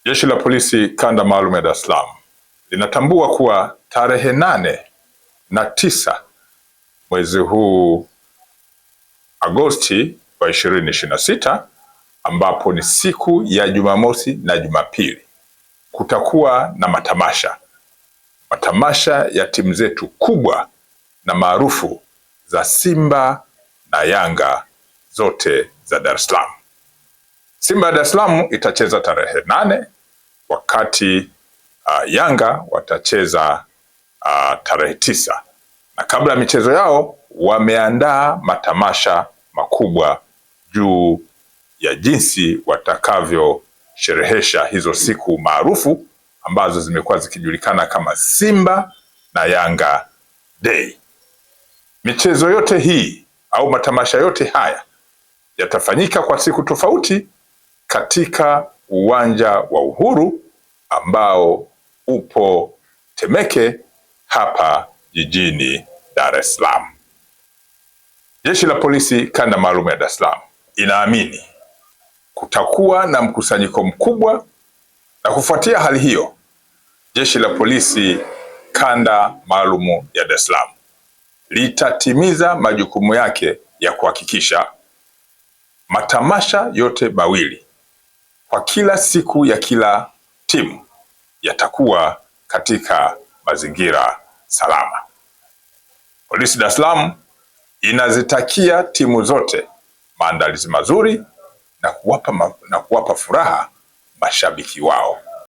Jeshi la Polisi Kanda Maalum ya Dar es Salaam linatambua kuwa tarehe 8 na 9 mwezi huu Agosti wa 2026, ambapo ni siku ya Jumamosi na Jumapili, kutakuwa na matamasha ya timu zetu kubwa na maarufu za Simba na Yanga zote za Dar es Salaam. Simba ya Dar es Salaam itacheza tarehe 8 wakati Yanga watacheza tarehe 9, na kabla ya michezo yao wameandaa matamasha makubwa juu ya jinsi watakavyosherehesha hizo siku maarufu ambazo zimekuwa zikijulikana kama Simba na Yanga Day. Michezo yote hii au matamasha yote haya yatafanyika kwa siku tofauti katika uwanja wa Uhuru ambao upo Temeke hapa jijini Dar es Salaam. Jeshi la Polisi Kanda Maalum ya Dar es Salaam inaamini kutakuwa na mkusanyiko mkubwa, na kufuatia hali hiyo, Jeshi la Polisi Kanda Maalum ya Dar es Salaam litatimiza majukumu yake ya kuhakikisha matamasha yote mawili kwa kila siku ya kila timu yatakuwa katika mazingira salama. Polisi Dar es Salaam inazitakia timu zote maandalizi mazuri na kuwapa furaha mashabiki wao.